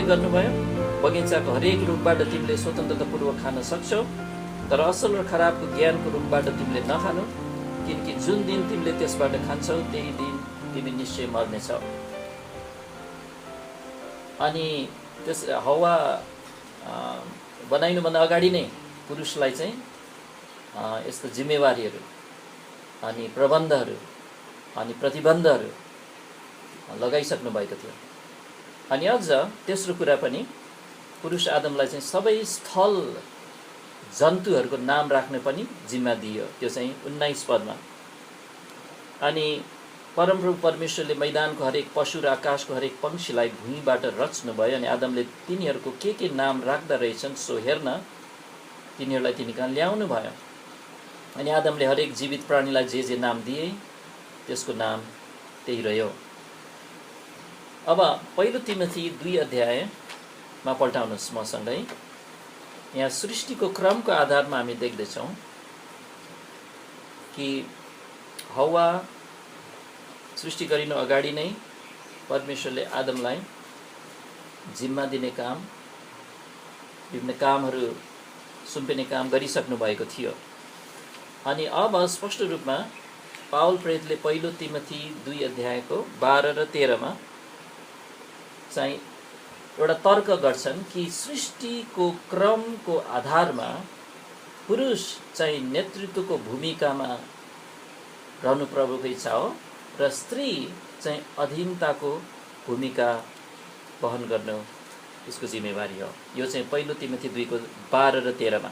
गर्नुभयो, बगैँचाको हरेक रुखबाट तिमीले स्वतन्त्रतापूर्वक खान सक्छौ, तर असल र खराबको ज्ञानको रुखबाट तिमीले नखानु, किनकि जुन दिन तिमीले त्यसबाट खान्छौ त्यही दिन तिमी निश्चय मर्नेछौ। अनि त्यस हवा बनाइनुभन्दा अगाडि नै पुरुषलाई चाहिँ यस्तो जिम्मेवारीहरू अनि प्रबन्धहरू अनि प्रतिबन्धहरू लगाइसक्नु भएको थियो। अनि अझ तेस्रो कुरा पनि पुरुष आदमलाई चाहिँ सबै स्थल जन्तुहरूको नाम राख्ने पनि जिम्मा दियो। त्यो चाहिँ 19 पदमा। अनि परमप्रभु परमेश्वरले मैदानको हरेक पशु र आकाशको हरेक पंक्षीलाई भुइँबाट रच्नुभयो अनि आदमले तिनीहरूको के नाम राख्दा रहेछन् सो हेर्न तिनीहरूलाई तिनी कहाँ ल्याउनु भयो। अनि आदमले हरेक जीवित प्राणीलाई जे नाम दिए त्यसको नाम त्यही रह्यो। अब पहिलो तिमोथी 2 अध्यायमा पल्टाउनुहोस् मसँगै। यहाँ सृष्टिको क्रमको आधारमा हामी देख्दैछौँ कि हवा सृष्टि गरिनु अगाडि नै परमेश्वरले आदमलाई जिम्मा दिने काम, विभिन्न कामहरू सुम्पिने काम गरिसक्नु भएको थियो। अनि अब स्पष्ट रूपमा पावल प्रेरितले पहिलो तिमोथी 2 अध्यायको 12 र 13 मा चाहिँ एउटा तर्क गर्छन् कि सृष्टिको क्रमको आधारमा पुरुष चाहिँ नेतृत्वको भूमिकामा रहनु प्रभुको इच्छा हो र स्त्री चाहिँ अधीनताको भूमिका वहन गर्नु उसको जिम्मेवारी हो। यो चाहिँ पहिलो तिमोथी 2 को 12 र 13 मा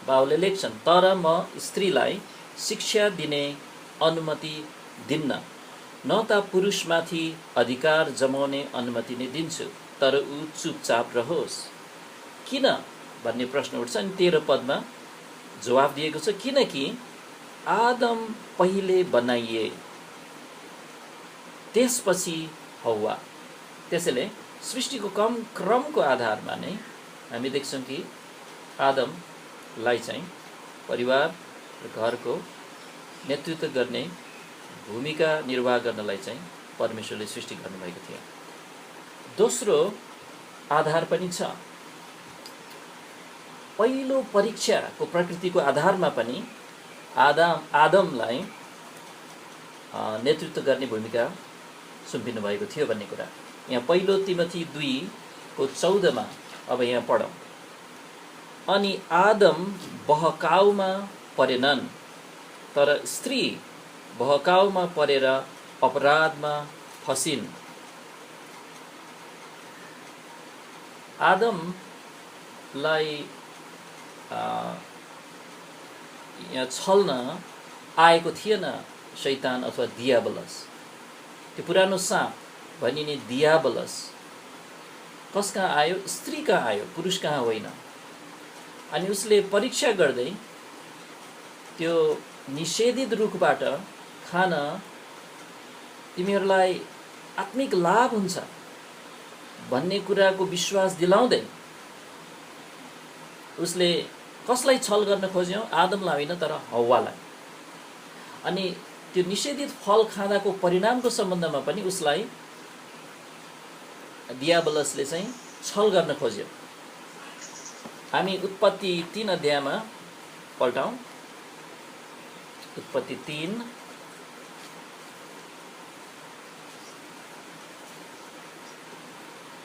पावलले लेख्छन्, तर म स्त्रीलाई शिक्षा दिने अनुमति दिन्न, न त पुरुषमाथि अधिकार जमाउने अनुमति नै दिन्छु, तर ऊ चुपचाप रहोस्। किन भन्ने प्रश्न उठ्छ। अनि 13 पदमा जवाफ दिएको छ, किनकि आदम पहिले बनाइए त्यसपछि हव्वा। त्यसैले सृष्टिको क्रमको आधारमा नै हामी देख्छौँ कि आदमलाई चाहिँ परिवार र घरको नेतृत्व गर्ने भूमिका निर्वाह गर्नलाई चाहिँ परमेश्वरले सृष्टि गर्नुभएको थियो। दोस्रो आधार पनि छ। पहिलो परीक्षाको प्रकृतिको आधारमा पनि आदमलाई नेतृत्व गर्ने भूमिका सुम्पिनु भएको थियो भन्ने कुरा यहाँ पहिलो तिमोथी 2 को 14 मा अब यहाँ पढौँ। अनि आदम बहकाउमा परेनन्, तर स्त्री बहकाउमा परेर अपराधमा फसिन्। आदमलाई यहाँ छल्न आएको थिएन शैतान अथवा दियाबलस। त्यो पुरानो साँप भनिने दियाबलस कस कहाँ आयो? स्त्री कहाँ आयो, पुरुष कहाँ होइन। अनि उसले परीक्षा गर्दै त्यो निषेधित रुखबाट खान तिमीहरूलाई आत्मिक लाभ हुन्छ भन्ने कुराको विश्वास दिलाउँदै उसले कसलाई छल गर्न खोज्यो? आदमलाई होइन, तर हव्वालाई। अनि त्यो निषेधित फल खाँदाको परिणामको सम्बन्धमा पनि उसलाई दियाबलसले चाहिँ छल गर्न खोज्यो। हामी उत्पत्ति 3 अध्यायमा पल्टाउँ। उत्पत्ति 3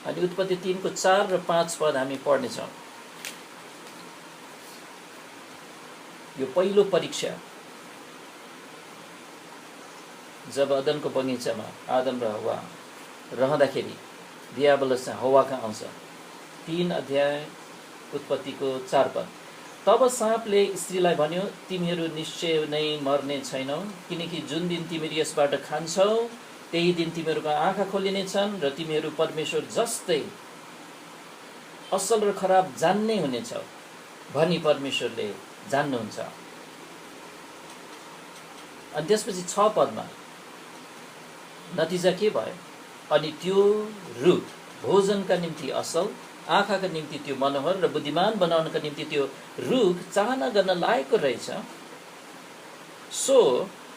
अनि उत्पत्ति 3 को 4 र 5 पद हामी पढ्नेछौँ। यो पहिलो परीक्षा जब अदनको बगैँचामा आदम र हव्वा रहँदाखेरि दियाबलस चाहिँ हव्वा कहाँ आउँछ। 3 अध्याय उत्पत्तिको 4 पद। तब साँपले स्त्रीलाई भन्यो, तिमीहरू निश्चय नै मर्ने छैनौ, किनकि जुन दिन तिमीहरू यसबाट खान्छौ त्यही दिन तिमीहरूको आँखा खोलिनेछन् र तिमीहरू परमेश्वर जस्तै असल र खराब जान्ने हुनेछौ भनी परमेश्वरले जान्नुहुन्छ। अनि त्यसपछि 6 पदमा नतिजा के भयो? अनि त्यो रुख भोजनका निम्ति असल, आँखाका निम्ति त्यो मनोहर र बुद्धिमान बनाउनका निम्ति त्यो रुख चाहना गर्न लायकको रहेछ। सो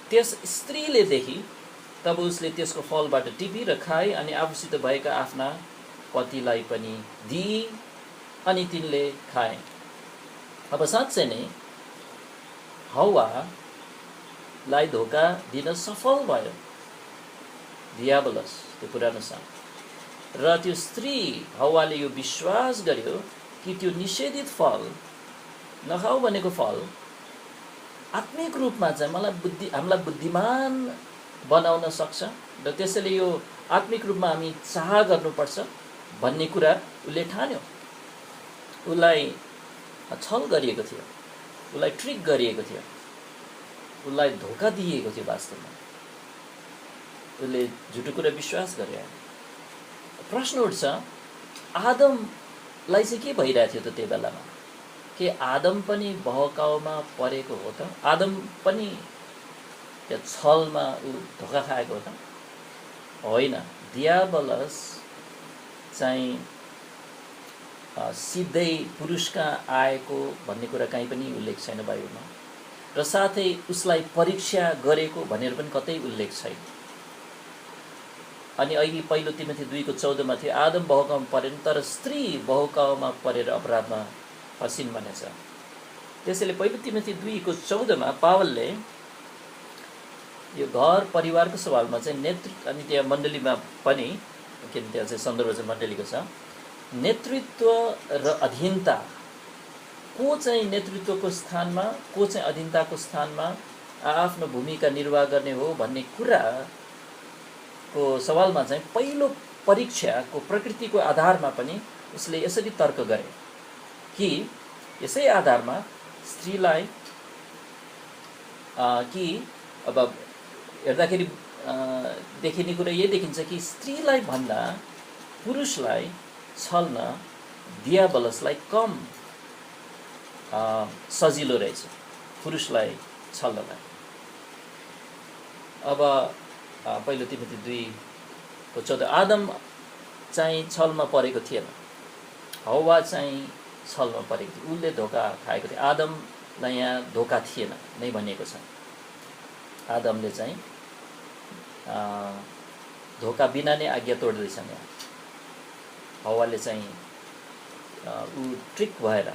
त्यस स्त्रीले देखी, तब उसले त्यसको फलबाट टिपी र खाए अनि आफूसित भएका आफ्ना पतिलाई पनि दिई अनि तिनले खाए। अब साँच्चै नै हव्वालाई धोका दिन सफल भयो डियाबलस, त्यो पुरानो साथ। र त्यो स्त्री हव्वाले यो विश्वास गर्यो कि त्यो निषेधित फल नखाऊ भनेको फल आत्मिक रूपमा चाहिँ हामीलाई बुद्धिमान बनाउन सक्छ र त्यसैले यो आत्मिक रूपमा हामी चाह गर्नुपर्छ भन्ने कुरा उसले ठान्यो। उसलाई छल गरिएको थियो, उसलाई ट्रिक गरिएको थियो, उसलाई धोका दिएको थियो। वास्तवमा उसले झुटो कुरा विश्वास गरे। प्रश्न उठ्छ, आदमलाई चाहिँ के भइरहेको थियो त त्यो बेलामा? के आदम पनि बहकाउमा परेको हो त? आदम पनि त्यो छलमा ऊ धोका खाएको हो त? होइन। डियाबलस चाहिँ सिधै पुरुष कहाँ आएको भन्ने कुरा कहीँ पनि उल्लेख छैन बाइबलमा, र साथै उसलाई परीक्षा गरेको भनेर पनि कतै उल्लेख छैन। अनि अहिले पहिलो तिमोथी 2:14 थियो, आदम बहकाउमा परेन तर स्त्री बहकाउमा परेर अपराधमा फसिन् भनेछ। त्यसैले पहिलो तिमोथी 2:14 पावलले यो घर परिवारको सवालमा चाहिँ नेतृत्व, अनि त्यहाँ मण्डलीमा पनि, किन त्यहाँ चाहिँ सन्दर्भ चाहिँ मण्डलीको छ, नेतृत्व र अधीनता, को चाहिँ नेतृत्वको स्थानमा, को चाहिँ अधीनताको स्थानमा आफ्नो भूमिका निर्वाह गर्ने हो भन्ने कुराको सवालमा चाहिँ पहिलो परीक्षाको प्रकृतिको आधारमा पनि उसले यसरी तर्क गरे कि यसै आधारमा स्त्रीलाई कि अब हेर्दाखेरि देखिने कुरा यही देखिन्छ कि स्त्रीलाई भन्दा पुरुषलाई छल्न डियाबलसलाई कम सजिलो रहेछ पुरुषलाई छल्नलाई। अब पहिलो तिमोथी 2:14 आदम चाहिँ छलमा परेको थिएन, हव्वा चाहिँ छलमा परेको थियो, उसले धोका खाएको थियो। आदमलाई यहाँ धोका थिएन नै भनिएको छ। आदमले चाहिँ धोका बिना नै आज्ञा तोड्दैछन्। यहाँ हव्वाले चाहिँ ऊ ट्रिक भएर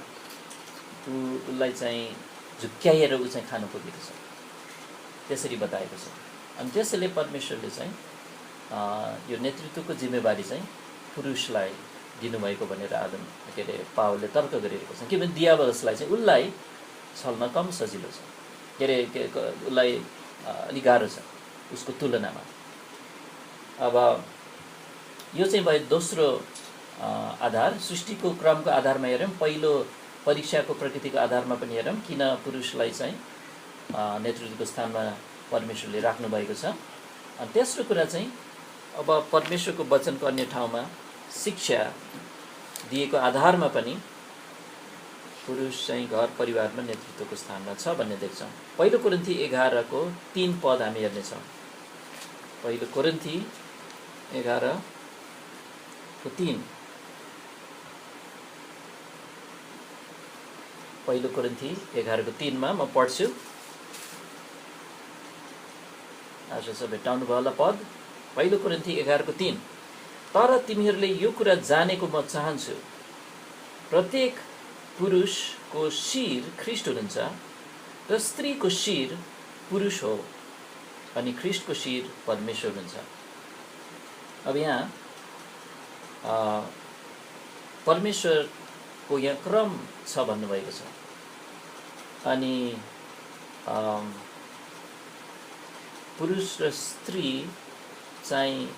उसलाई चाहिँ झुक्क्याएर ऊ चाहिँ खानु पुगेको छ, त्यसरी बताएको छ। अनि त्यसैले परमेश्वरले चाहिँ यो नेतृत्वको जिम्मेवारी चाहिँ पुरुषलाई दिनुभएको भनेर आदम के अरे पावलले तर्क गरिरहेको छ। किनभने डियाबलसलाई चाहिँ उसलाई छल्न कम सजिलो छ, के अरे उसलाई अलिक गाह्रो छ उसको तुलनामा। अब यो चाहिँ भयो दोस्रो आधार। सृष्टिको क्रमको आधारमा हेरौँ, पहिलो परीक्षाको प्रकृतिको आधारमा पनि हेरौँ किन पुरुषलाई चाहिँ नेतृत्वको स्थानमा परमेश्वरले राख्नुभएको छ। अनि तेस्रो कुरा चाहिँ अब परमेश्वरको वचनको अन्य ठाउँमा शिक्षा दिएको आधारमा पनि पुरुष चाहिँ घर परिवारमा नेतृत्वको स्थानमा छ भन्ने देख्छौँ। पहिलो कोरिन्थी 11:3 पद हामी हेर्नेछौँ। पहिलो कोरिन्थी 11:3 पहिलो कोरिन्थी 11:3 मा म पढ्छु। आज सब भेट्टाउनु भयो होला पद। पहिलो कोरिन्थी 11:3 तर तिमीहरूले यो कुरा जानेको म चाहन्छु, प्रत्येक पुरुषको शिर ख्रीष्ट हुनुहुन्छ र स्त्रीको शिर पुरुष हो अनि ख्रीष्टको शिर परमेश्वर हुनुहुन्छ। अब यहाँ परमेश्वरको यहाँ क्रम छ भन्नुभएको छ। अनि पुरुष र स्त्री चाहिँ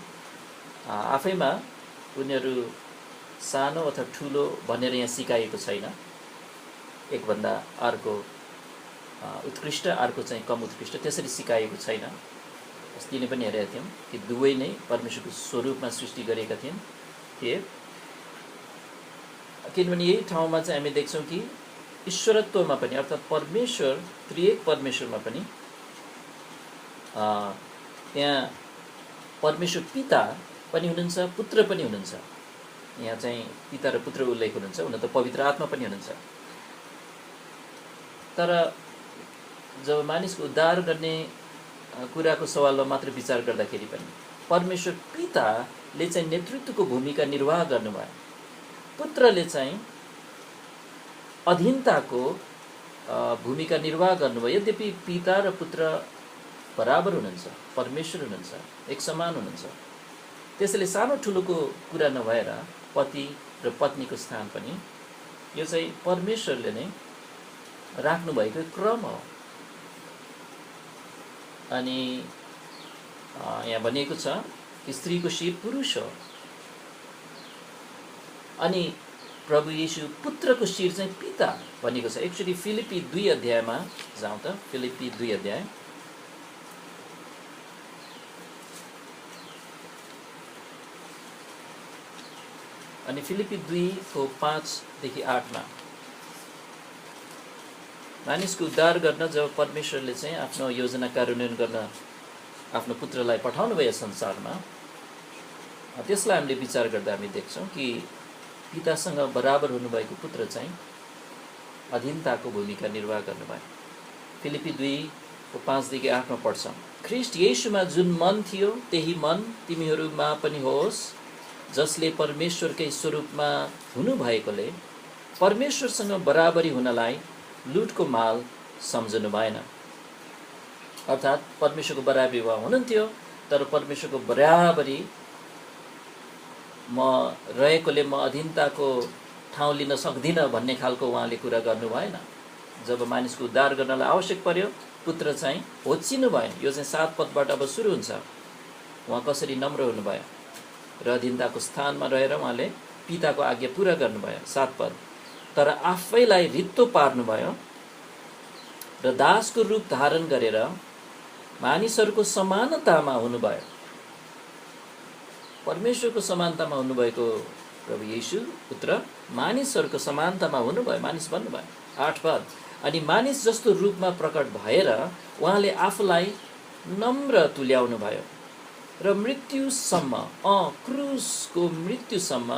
आफैमा उनीहरू सानो अथवा ठुलो भनेर यहाँ सिकाएको छैन। एकभन्दा अर्को उत्कृष्ट, अर्को चाहिँ कम उत्कृष्ट, त्यसरी सिकाएको छैन। अस्ति नै पनि हेरेका थियौँ कि दुवै नै परमेश्वरको स्वरूपमा सृष्टि गरेका थिए। किनभने यही ठाउँमा चाहिँ हामी देख्छौँ कि ईश्वरत्वमा पनि अर्थात् परमेश्वर त्रिएक परमेश्वरमा पनि त्यहाँ परमेश्वर पिता पनि हुनुहुन्छ, पुत्र पनि हुनुहुन्छ। यहाँ चाहिँ पिता र पुत्र उल्लेख हुनुहुन्छ, हुन त पवित्र आत्मा पनि हुनुहुन्छ। तर जब मानिसको उद्धार गर्ने कुराको सवालमा मात्र विचार गर्दाखेरि पनि परमेश्वर पिता पिताले चाहिँ नेतृत्वको भूमिका निर्वाह गर्नुभयो, पुत्रले चाहिँ अधीनताको भूमिका निर्वाह गर्नुभयो। यद्यपि पिता र पुत्र बराबर हुनुहुन्छ, परमेश्वर हुनुहुन्छ, एक समान हुनुहुन्छ। त्यसैले सानो ठुलोको कुरा नभएर पति र पत्नीको स्थान पनि यो चाहिँ परमेश्वरले नै राख्नुभएको क्रम हो। अनि यहाँ भनिएको छ कि स्त्रीको शिर पुरुष हो, अनि प्रभु येशू पुत्रको शिर चाहिँ पिता भनेको छ। एक्चुअली फिलिपी 2 अध्यायमा जाउँ त, फिलिपी 2 अध्याय अनि फिलिपी 2 को 5 देखि 8 मा मानिसको उद्धार गर्न जब परमेश्वरले चाहिँ आफ्नो योजना कार्यान्वयन गर्न आफ्नो पुत्रलाई पठाउनु भयो संसारमा, त्यसलाई हामीले विचार गर्दा हामी देख्छौँ कि पितासँग बराबर हुनुभएको पुत्र चाहिँ अधीनताको भूमिका निर्वाह गर्नुभयो। फिलिपी 2 को 5 देखि 8 मा पढ्छौँ, ख्रीष्ट येशूमा जुन मन थियो त्यही मन तिमीहरूमा पनि होस्, जसले परमेश्वरकै स्वरूपमा हुनुभएकोले परमेश्वरसँग बराबरी हुनलाई लुटको माल सम्झनु भएन। अर्थात् परमेश्वरको बराबरी उहाँ हुनुहुन्थ्यो, तर परमेश्वरको बराबरी म रहेकोले म अधीनताको ठाउँ लिन सक्दिनँ भन्ने खालको उहाँले कुरा गर्नु भएन। जब मानिसको उद्धार गर्नलाई आवश्यक पर्यो, पुत्र चाहिँ होचिनु भयो। यो चाहिँ 7 पदबाट अब सुरु हुन्छ। उहाँ कसरी नम्र हुनुभयो र अधीनताको स्थानमा रहेर उहाँले पिताको आज्ञा पुरा गर्नुभयो। 7 पद, तर आफैलाई रित्तो पार्नुभयो र दासको रूप धारण गरेर मानिसहरूको समानतामा हुनुभयो। परमेश्वरको समानतामा हुनुभएको प्रभु येशू पुत्र मानिसहरूको समानतामा हुनुभयो, मानिस बन्नुभयो। 8 पद, अनि मानिस जस्तो रूपमा प्रकट भएर उहाँले आफूलाई नम्र तुल्याउनु भयो र मृत्युसम्म, क्रुसको मृत्युसम्म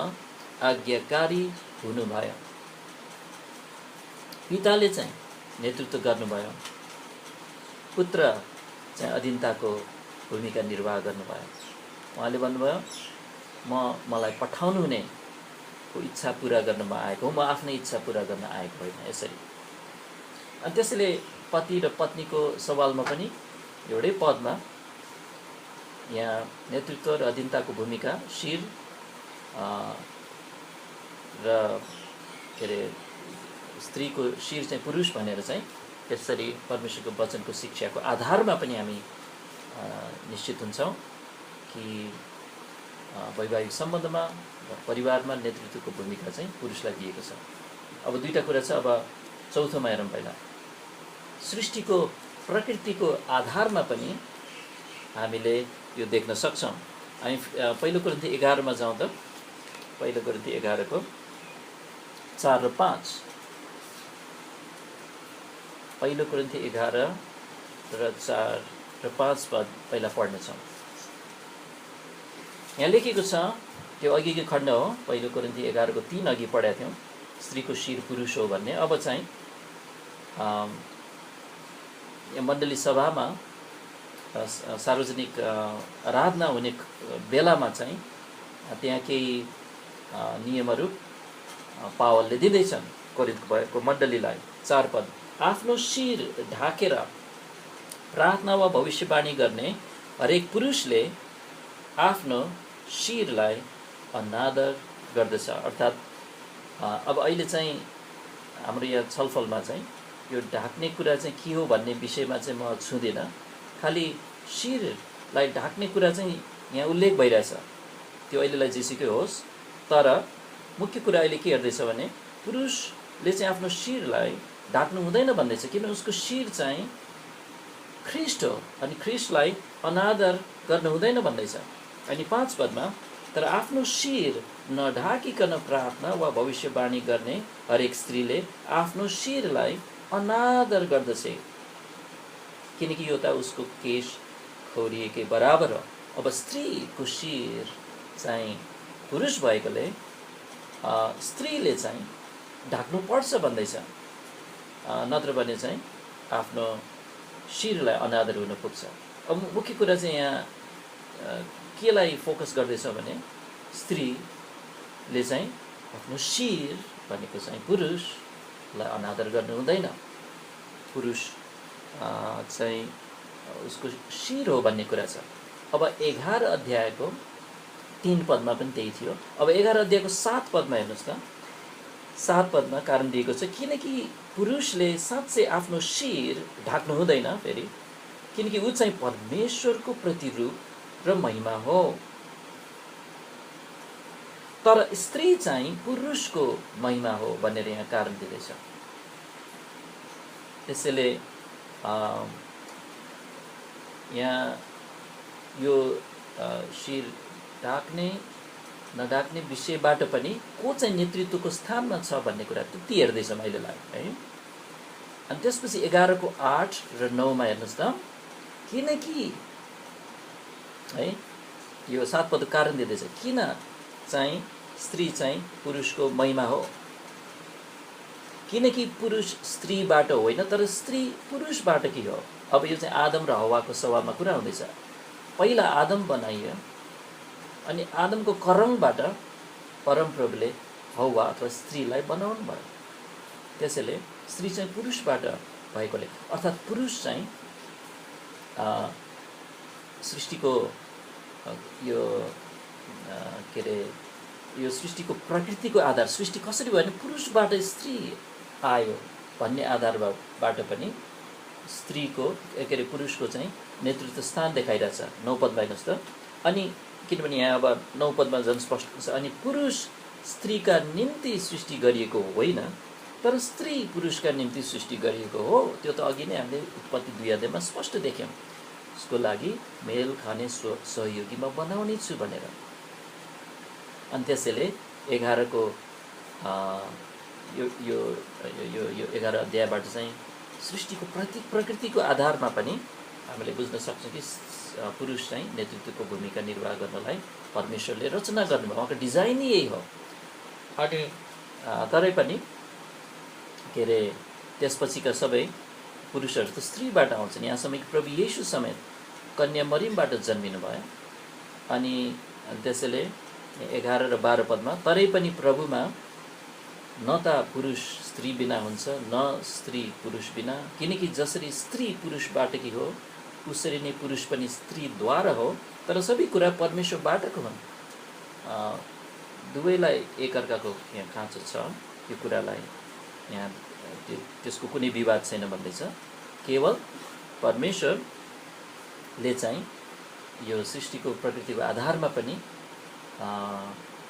आज्ञाकारी हुनुभयो। पिताले चाहिँ नेतृत्व गर्नुभयो, पुत्र चाहिँ अधीनताको भूमिका निर्वाह गर्नुभयो। उहाँले भन्नुभयो, मलाई पठाउनु हुनेको इच्छा पुरा गर्नमा आएको हो, म आफ्नै इच्छा पुरा गर्न आएको होइन। यसरी अनि त्यसैले पति र पत्नीको सवालमा पनि एउटै पदमा यहाँ नेतृत्व र अधीनताको भूमिका, शिर र के अरे स्त्रीको शिर चाहिँ पुरुष भनेर चाहिँ त्यसरी परमेश्वरको वचनको शिक्षाको आधारमा पनि हामी निश्चित हुन्छौँ कि वैवाहिक सम्बन्धमा र परिवारमा नेतृत्वको भूमिका चाहिँ पुरुषलाई दिएको छ। अब दुईटा कुरा छ। अब चौथोमा हेरौँ। पहिला सृष्टिको प्रकृतिको आधारमा पनि हामीले यो देख्न सक्छौँ। हामी पहिलो कोरिन्थी 11 मा जाउँ त। पहिलो कोरिन्थी 11 को 4 र 5। पहिलो कोरिन्थी 11 र 4 र 5 पद पहिला पढ्नेछौँ। यहाँ लेखेको छ, त्यो अघिको खण्ड हो। पहिलो कोरिन्थी 11 को 3 अघि पढेका थियौँ, स्त्रीको शिर पुरुष हो भन्ने। अब चाहिँ मण्डली सभामा सार्वजनिक आराधना हुने बेलामा चाहिँ त्यहाँ केही नियमहरू पावलले दिँदैछन् कोरिन्थ भएको मण्डलीलाई। 4 पद, आफ्नो शिर ढाकेर प्रार्थना वा भविष्यवाणी गर्ने हरेक पुरुषले आफ्नो शिरलाई अनादर गर्दछ। अर्थात् अब अहिले चाहिँ हाम्रो यहाँ छलफलमा चाहिँ यो ढाक्ने कुरा चाहिँ के हो भन्ने विषयमा चाहिँ म छुँदिनँ। खालि शिरलाई ढाक्ने कुरा चाहिँ यहाँ उल्लेख भइरहेछ, त्यो अहिलेलाई जेसुकै होस्। तर मुख्य कुरा अहिले के हेर्दैछ भने पुरुषले चाहिँ आफ्नो शिरलाई ढाक्नु हुँदैन भन्दैछ, किन उसको शिर चाहिँ ख्रीष्ट हो अनि ख्रीष्टलाई अनादर गर्नु हुँदैन भन्दैछ। अनि 5 पदमा, तर आफ्नो शिर नढाकिकन प्रार्थना वा भविष्यवाणी गर्ने हरेक स्त्रीले आफ्नो शिरलाई अनादर गर्दछ, किनकि यो त उसको केश खौरिएकै बराबर हो। अब स्त्रीको शिर चाहिँ पुरुष भएकोले स्त्रीले चाहिँ ढाक्नु पर्छ भन्दैछ, नत्र भने चाहिँ आफ्नो शिरलाई अनादर हुन पुग्छ। अब मुख्य कुरा चाहिँ यहाँ केलाई फोकस गर्दैछ भने स्त्रीले चाहिँ आफ्नो शिर भनेको चाहिँ पुरुषलाई अनादर गर्नु हुँदैन। पुरुष चाहिँ उसको शिर हो भन्ने कुरा छ। अब 11 अध्यायको 3 पदमा पनि त्यही थियो। अब 11 अध्यायको 7 पदमा हेर्नुहोस् त। 7 पदमा कारण दिएको छ, किनकि पुरुषले साँच्चै आफ्नो शिर ढाक्नु हुँदैन फेरि, किनकि ऊ चाहिँ परमेश्वरको प्रतिरूप र महिमा हो। तर स्त्री चाहिँ पुरुषको महिमा हो भनेर यहाँ कारण दिँदैछ। त्यसैले यहाँ यो शिर ढाक्ने नढाक्ने विषयबाट पनि को चाहिँ नेतृत्वको स्थानमा छ भन्ने कुरा त्यति हेर्दैछ मैले लाग्यो है। अनि त्यसपछि 11 को 8 र 9 मा हेर्नुहोस् त, किनकि है यो 7 पद कारण दिँदैछ किन चाहिँ स्त्री चाहिँ पुरुषको महिमा हो। किनकि पुरुष स्त्रीबाट होइन तर स्त्री पुरुषबाट कि हो। अब यो चाहिँ आदम र हव्वाको सवालमा कुरा हुँदैछ। पहिला आदम बनाइयो अनि आदमको करमबाट परमप्रभुले हव्वा अथवा स्त्रीलाई बनाउनु भयो। त्यसैले स्त्री चाहिँ पुरुषबाट भएकोले अर्थात् पुरुष चाहिँ सृष्टिको यो के अरे यो सृष्टिको प्रकृतिको आधार, सृष्टि कसरी भयो भने पुरुषबाट स्त्री आयो भन्ने आधारबाट पनि स्त्रीको के अरे पुरुषको चाहिँ नेतृत्व स्थान देखाइरहेछ 9 पदमा हेर्नुहोस् त। अनि किनभने यहाँ अब 9 पदमा झन् स्पष्ट छ, अनि पुरुष स्त्रीका निम्ति सृष्टि गरिएको होइन तर स्त्री पुरुषका निम्ति सृष्टि गरिएको हो। त्यो त अघि नै हामीले उत्पत्ति 2 अध्यायमा स्पष्ट देख्यौँ। उसको लागि मेल खाने सहयोगी म बनाउने छु भनेर। अनि त्यसैले 11 को यो 11 अध्यायबाट चाहिँ सृष्टिको प्रकृतिको आधारमा पनि हामीले बुझ्न सक्छौँ कि पुरुष चाहिँ नेतृत्वको भूमिका निर्वाह गर्नलाई परमेश्वरले रचना गर्नुभयो, उहाँको डिजाइन नै यही हो। अनि तरै पनि के अरे त्यसपछिका सबै पुरुषहरू त स्त्रीबाट आउँछन्। यहाँसम्म कि प्रभु येशू समेत कन्या मरियमबाट जन्मिनु भयो। अनि त्यसैले 11 र 12 पदमा तरै पनि प्रभुमा न त पुरुष स्त्री बिना हुन्छ न स्त्री पुरुष बिना, किनकि जसरी स्त्री पुरुषबाट कि हो उसरी नै पुरुष पनि स्त्रीद्वारा हो, तर सबै कुरा परमेश्वरबाटको हुन्। दुवैलाई एकअर्काको यहाँ खाँचो छ। यो कुरालाई यहाँ त्यसको कुनै विवाद छैन भन्दैछ। केवल परमेश्वरले चाहिँ यो सृष्टिको प्रकृतिको आधारमा पनि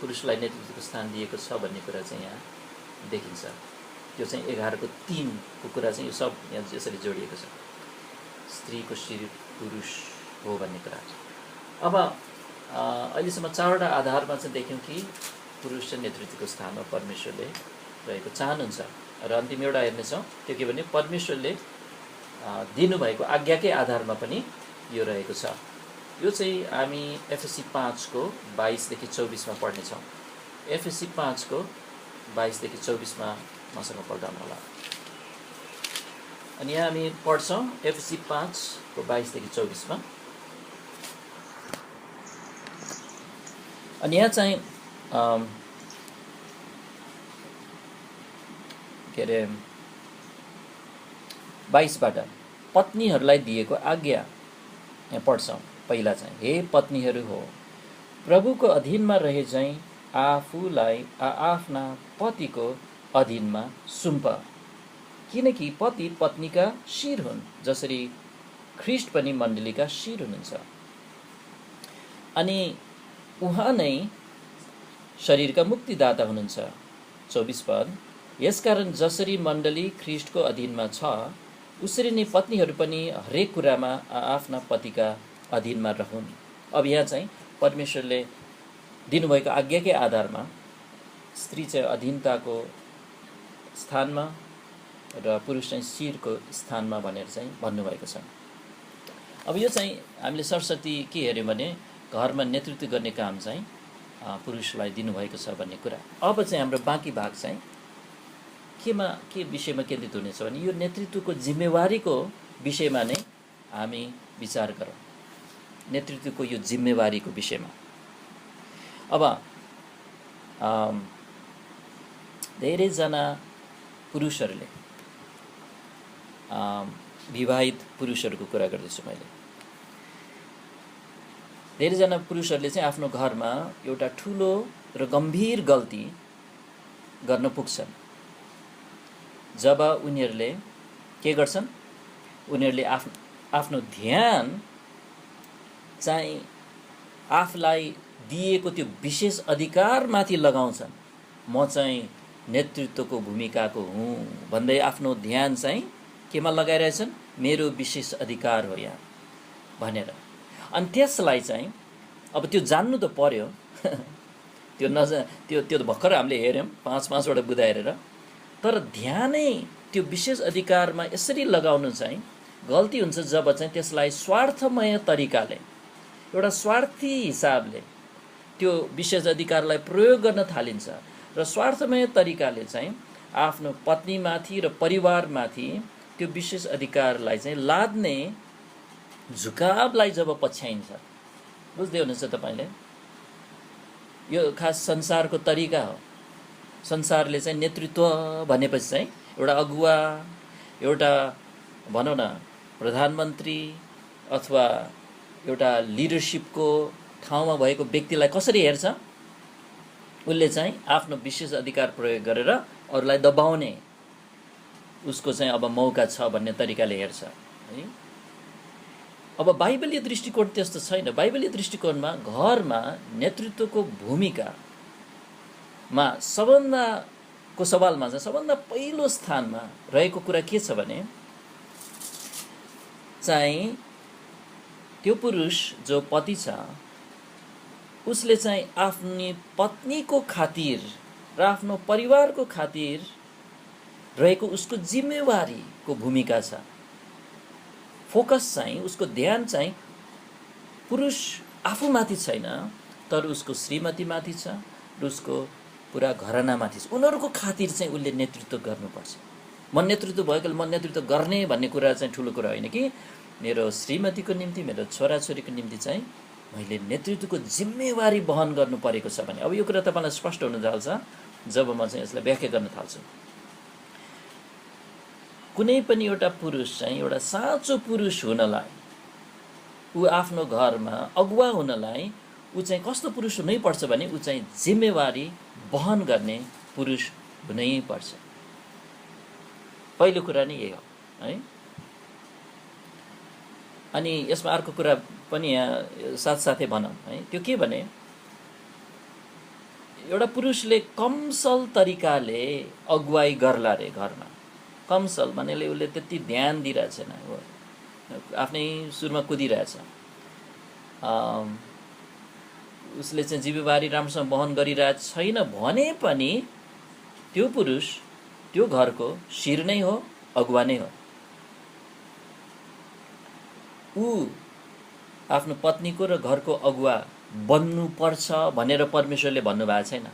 पुरुषलाई नेतृत्वको स्थान दिएको छ भन्ने कुरा चाहिँ यहाँ देखिन्छ। त्यो चाहिँ 11 को 3 को कुरा चाहिँ यो सब यहाँ यसरी जोडिएको छ। स्त्रीको शिर पुरुष हो भन्ने कुरा। अब अहिलेसम्म 4वटा आधारमा चाहिँ देख्यौँ कि पुरुष चाहिँ नेतृत्वको स्थानमा परमेश्वरले रहेको चाहनुहुन्छ। र अन्तिम एउटा हेर्नेछौँ, त्यो के भने परमेश्वरले दिनुभएको आज्ञाकै आधारमा पनि यो रहेको छ। यो चाहिँ हामी एफएससी 5 को 22 देखि 24 मा पढ्नेछौँ। एफएससी 5 को 22 देखि 24 मा मसँग पढ्नु होला। अनि यहाँ हामी पढ्छौँ एफएससी 5 को 22 देखि 24 मा। अनि यहाँ चाहिँ के अरे 22 बाट पत्नीहरूलाई दिएको आज्ञा यहाँ पढ्छौँ। पहिला चाहिँ हे पत्नीहरू हो प्रभुको अधीनमा रहे चाहिँ आफूलाई आफ्ना पतिको अधीनमा सुम्प, किनकि पति पत्नीका शिर हुन् जसरी ख्रीष्ट पनि मण्डलीका शिर हुनुहुन्छ। अनि उहाँ नै शरीरका मुक्तिदाता हुनुहुन्छ। 24 पद यसकारण जसरी मण्डली ख्रीष्टको अधीनमा छ उसरी नै पत्नीहरू पनि हरेक कुरामा आफ्ना पतिका अधीनमा रहन्। अब यहाँ चाहिँ परमेश्वरले दिनुभएको आज्ञाकै आधारमा स्त्री चाहिँ अधीनताको स्थानमा र पुरुष चाहिँ शिरको स्थानमा भनेर चाहिँ भन्नुभएको छ। अब यो चाहिँ हामीले सरस्वती के हेऱ्यौँ भने घरमा नेतृत्व गर्ने काम चाहिँ पुरुषलाई दिनुभएको छ भन्ने कुरा। अब चाहिँ हाम्रो बाँकी भाग चाहिँ के विषयमा केन्द्रित हुनेछ भने यो नेतृत्वको जिम्मेवारीको विषयमा नै हामी विचार गरौँ। नेतृत्वको यो जिम्मेवारीको विषयमा। अब धेरैजना पुरुषहरूले, विवाहित पुरुषहरूको कुरा गर्दैछु मैले, धेरैजना पुरुषहरूले चाहिँ आफ्नो घरमा एउटा ठुलो र गम्भीर गल्ती गर्न पुग्छन् जब उनीहरूले के गर्छन्, उनीहरूले आफ्नो ध्यान चाहिँ आफूलाई दिएको त्यो विशेष अधिकारमाथि लगाउँछन्। म चाहिँ नेतृत्वको भूमिकाको हुँ भन्दै आफ्नो ध्यान चाहिँ केमा लगाइरहेछन्, मेरो विशेष अधिकार हो यहाँ भनेर। अनि त्यसलाई चाहिँ अब त्यो जान्नु त पर्यो त्यो त भर्खर हामीले हेऱ्यौँ 5-5वटा बुँदा हेरेर, तर ध्यानै त्यो विशेष अधिकारमा यसरी लगाउनु चाहिँ गल्ती हुन्छ जब चाहिँ त्यसलाई स्वार्थमय तरिकाले, एउटा स्वार्थी हिसाबले त्यो विशेष अधिकारलाई प्रयोग गर्न थालिन्छ र स्वार्थमय तरिकाले चाहिँ आफ्नो पत्नीमाथि र परिवारमाथि त्यो विशेष अधिकारलाई चाहिँ लाद्ने झुकावलाई जब पछ्याइन्छ। बुझ्दै हुनुहुन्छ तपाईँले? यो खास संसारको तरिका हो। संसारले चाहिँ नेतृत्व भनेपछि चाहिँ एउटा अगुवा, एउटा भनौँ न प्रधानमन्त्री अथवा एउटा लिडरसिपको ठाउँमा भएको व्यक्तिलाई कसरी हेर्छ, उसले चाहिँ आफ्नो विशेष अधिकार प्रयोग गरेर अरूलाई दबाउने उसको चाहिँ अब मौका छ भन्ने तरिकाले हेर्छ है। अब बाइबलीय दृष्टिकोण त्यस्तो छैन। बाइबलीय दृष्टिकोणमा घरमा नेतृत्वको भूमिकामा सबभन्दाको सवालमा चाहिँ सबभन्दा पहिलो स्थानमा रहेको कुरा के छ भने चाहिँ त्यो पुरुष जो पति छ उसले चाहिँ आफ्नी पत्नीको खातिर र आफ्नो परिवारको खातिर रहेको उसको जिम्मेवारीको भूमिका छ। फोकस चाहिँ, उसको ध्यान चाहिँ पुरुष आफूमाथि छैन, तर उसको श्रीमतीमाथि छ र उसको पुरा घरानामाथि छ। उनीहरूको खातिर चाहिँ उसले नेतृत्व गर्नुपर्छ। म नेतृत्व भएकोले म नेतृत्व गर्ने भन्ने कुरा चाहिँ ठुलो कुरा होइन कि मेरो श्रीमतीको निम्ति, मेरो छोराछोरीको निम्ति चाहिँ मैले नेतृत्वको जिम्मेवारी वहन गर्नु परेको छ भने। अब यो कुरा तपाईँलाई स्पष्ट हुन थाल्छ जब म चाहिँ यसलाई व्याख्या गर्न थाल्छु। कुनै पनि एउटा पुरुष चाहिँ एउटा साँचो पुरुष हुनलाई, ऊ आफ्नो घरमा अगुवा हुनलाई ऊ चाहिँ कस्तो पुरुष हुनै पर्छ भने ऊ चाहिँ जिम्मेवारी वहन गर्ने पुरुष हुनै पर्छ। पहिलो कुरा नै यही हो है। अनि यसमा अर्को कुरा पनि यहाँ साथसाथै भनौँ है। त्यो के भने एउटा पुरुषले कमसल तरिकाले अगुवाई गर्ला रे घरमा। कमसल भन्नेले उसले त्यति ध्यान दिइरहेको छैन, आफ्नै सुरमा कुदिरहेछ, उसले चाहिँ जिम्मेवारी राम्रोसँग वहन गरिरहेको छैन भने पनि त्यो पुरुष त्यो घरको शिर नै हो, अगुवा नै हो। ऊ आफ्नो पत्नीको र घरको अगुवा बन्नुपर्छ भनेर परमेश्वरले भन्नुभएको छैन।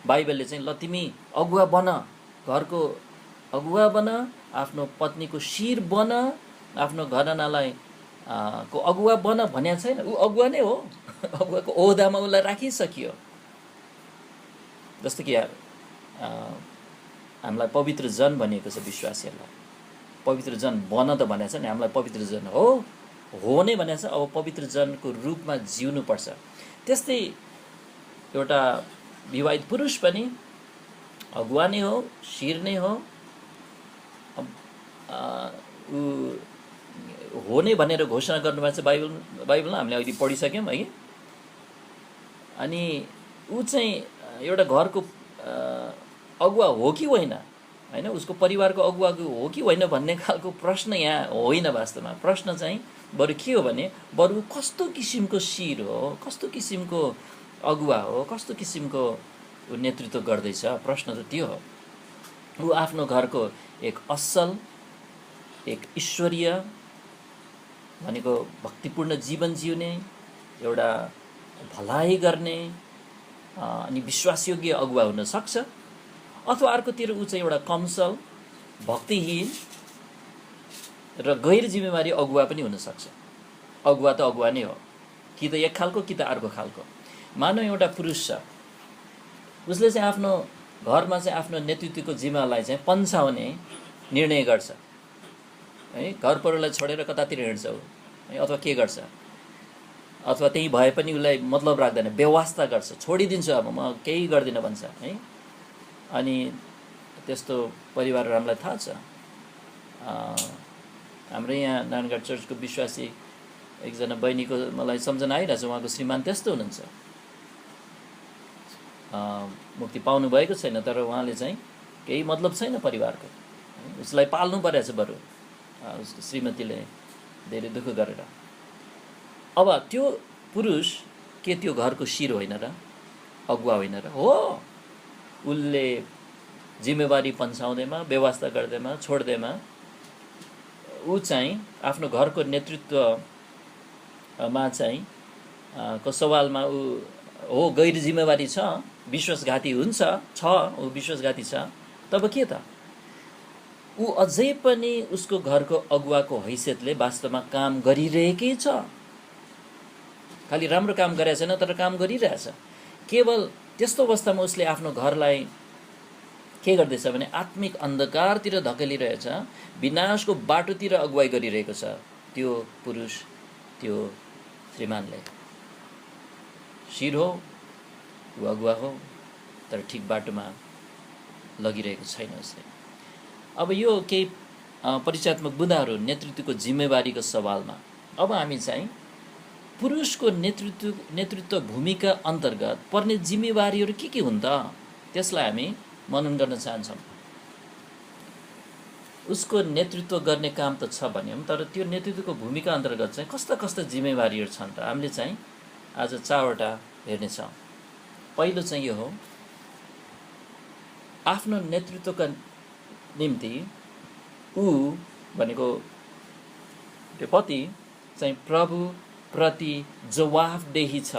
बाइबलले चाहिँ ल तिमी अगुवा बन, घरको अगुवा बन, आफ्नो पत्नीको शिर बन, आफ्नो घरनालाई को अगुवा बन भनेको छैन। ऊ अगुवा नै हो, अगुवाको ओहदामा उसलाई राखिसकियो। जस्तो कि यार हामीलाई पवित्र जन भनिएको छ विश्वासीहरूलाई, पवित्र जन बन त भनेको छ नि, हामीलाई पवित्र जन हो नै भनेको छ। अब पवित्र जनको रूपमा जिउनुपर्छ। त्यस्तै एउटा विवाहित पुरुष पनि अगुवा नै हो, शिर नै हो, ऊ हो नै भनेर घोषणा गर्नुभएको छ बाइबलमा हामीले अहिले पढिसक्यौँ है। अनि ऊ चाहिँ एउटा घरको अगुवा हो कि होइन, होइन उसको परिवारको अगुवा हो कि होइन भन्ने खालको प्रश्न यहाँ होइन। वास्तवमा प्रश्न चाहिँ बरु के हो भने बरु कस्तो किसिमको शिर हो, कस्तो किसिमको अगुवा हो, कस्तो किसिमको नेतृत्व गर्दैछ, प्रश्न त त्यो हो। ऊ आफ्नो घरको एक असल, एक ईश्वरीय भनेको भक्तिपूर्ण जीवन जिउने, एउटा भलाइ गर्ने अनि विश्वासयोग्य अगुवा हुन सक्छ। अथवा अर्कोतिर ऊ चाहिँ एउटा कमसल, भक्तिहीन र गैर जिम्मेवारी अगुवा पनि हुन सक्छ। अगुवा त अगुवा नै हो, कि त एक खालको कि त अर्को खालको। मानव एउटा पुरुष छ, उसले चाहिँ आफ्नो घरमा चाहिँ आफ्नो नेतृत्वको जिम्मालाई चाहिँ पन्छाउने निर्णय गर्छ है। घर परिवारलाई छोडेर कतातिर हिँड्छ ऊ है, अथवा के गर्छ, अथवा त्यही भए पनि उसलाई मतलब राख्दैन, बेवास्ता गर्छ, छोडिदिन्छु अब म केही गर्दिनँ भन्छ है। अनि त्यस्तो परिवारहरू हामीलाई थाहा छ। हाम्रो यहाँ नारायणगढ चर्चको विश्वासी एकजना बहिनीको मलाई सम्झना आइरहेको छ, उहाँको श्रीमान त्यस्तो हुनुहुन्छ। मुक्ति पाउनु भएको छैन, तर उहाँले चाहिँ केही मतलब छैन परिवारको, उसलाई पाल्नु परेछ, बरु उसको श्रीमतीले धेरै दुःख गरेर। अब त्यो पुरुष के त्यो घरको शिर होइन र, अगुवा होइन र? हो, उसले जिम्मेवारी पन्छाउँदैमा, व्यवस्था गर्दैमा, छोड्दैमा ऊ चाहिँ आफ्नो घरको नेतृत्वमा चाहिँ को सवालमा ऊ हो गैर जिम्मेवारी छ, विश्वासघाती हुन्छ, ऊ विश्वासघाती छ। तब के त, ऊ अझै पनि उसको घरको अगुवाको हैसियतले वास्तवमा काम गरिरहेकै छ। खालि राम्रो काम गरेको छैन, तर काम गरिरहेछ। केवल त्यस्तो अवस्थामा उसले आफ्नो घरलाई के गर्दैछ भने आत्मिक अन्धकारतिर धकेलिरहेछ, विनाशको बाटोतिर अगुवाई गरिरहेको छ। त्यो पुरुष, त्यो श्रीमानले शिर हो, ऊ अगुवा हो, तर ठिक बाटोमा लगिरहेको छैन उसले। अब यो केही परिचयात्मक बुँदाहरू नेतृत्वको जिम्मेवारीको सवालमा। अब हामी चाहिँ पुरुषको नेतृत्व भूमिका अन्तर्गत पर्ने जिम्मेवारीहरू के हुन् त, त्यसलाई हामी मनन गर्न चाहन्छौँ। उसको नेतृत्व गर्ने काम त छ भन्यौँ, तर त्यो नेतृत्वको भूमिका अन्तर्गत चाहिँ कस्ता कस्ता जिम्मेवारीहरू छन् त, हामीले चाहिँ आज 4वटा हेर्नेछौँ। पहिलो चाहिँ यो हो, आफ्नो नेतृत्वका निम्ति ऊ भनेको त्यो पति चाहिँ प्रभु प्रति जवाफदेही छ।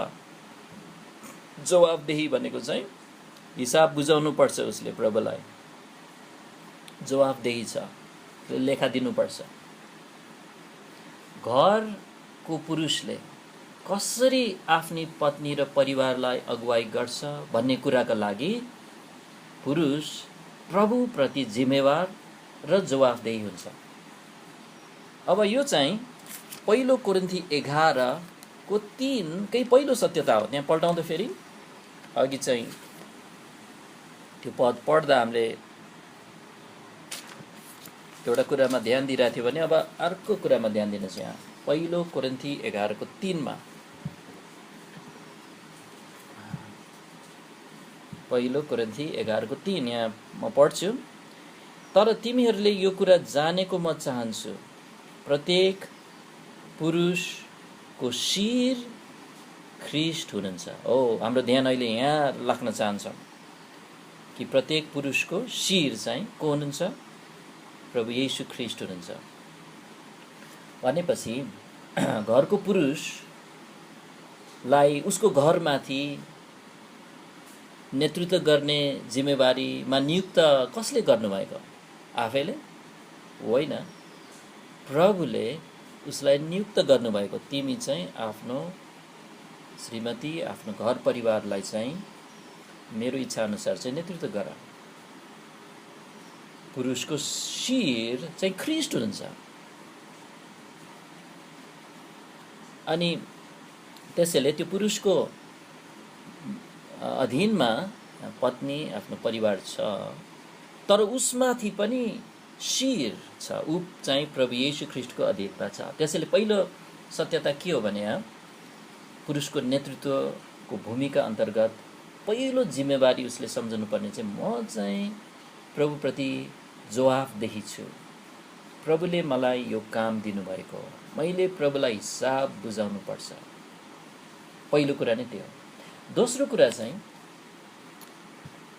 जवाफदेही भनेको चाहिँ हिसाब बुझाउनु पर्छ, उसले प्रभुलाई जवाफदेही छ, लेखा दिनुपर्छ। घरको पुरुषले कसरी आफ्नी पत्नी र परिवारलाई अगुवाई गर्छ भन्ने कुराका लागि पुरुष प्रभुप्रति जिम्मेवार र जवाफदेही हुन्छ। अब यो चाहिँ पहिलो कोरिन्थी 11को 3 कै पहिलो सत्यता हो। त्यहाँ पल्टाउँदा फेरि अघि चाहिँ त्यो पद पढ्दा हामीले एउटा कुरामा ध्यान दिइरहेको थियो भने अब अर्को कुरामा ध्यान दिनुहोस्। यहाँ पहिलो कोरिन्थी 11को 3 पहिलो कोरिन्थी 11को 3 यहाँ म पढ्छु। तर तिमीहरूले यो कुरा जानेको म चाहन्छु, प्रत्येक पुरुषको शिर ख्रीष्ट हुनुहुन्छ। हाम्रो ध्यान अहिले यहाँ राख्न चाहन्छौँ कि प्रत्येक पुरुषको शिर चाहिँ को हुनुहुन्छ? प्रभु येशू ख्रीष्ट हुनुहुन्छ। भनेपछि घरको पुरुषलाई उसको घरमाथि नेतृत्व गर्ने जिम्मेवारीमा नियुक्त कसले गर्नुभएको? आफैले होइन, प्रभुले उसलाई नियुक्त गर्नुभएको। तिमी चाहिँ आफ्नो श्रीमती, आफ्नो घर परिवारलाई चाहिँ मेरो इच्छा अनुसार चाहिँ नेतृत्व गर। पुरुषको शिर चाहिँ ख्रीष्ट हुनुहुन्छ। अनि त्यसैले त्यो पुरुषको अधीनमा पत्नी, आफ्नो परिवार छ, तर उसमाथि पनि शिर छ, ऊ चाहिँ प्रभु येशू ख्रीष्टको अधीनमा छ। त्यसैले पहिलो सत्यता के हो भने पुरुषको नेतृत्वको भूमिका अन्तर्गत पहिलो जिम्मेवारी उसले सम्झनु पर्ने चाहिँ म चाहिँ प्रभुप्रति जवाफदेही छु। प्रभुले मलाई यो काम दिनुभएको हो, मैले प्रभुलाई हिसाब बुझाउनु पर्छ। पहिलो कुरा नै त्यो हो। दोस्रो कुरा चाहिँ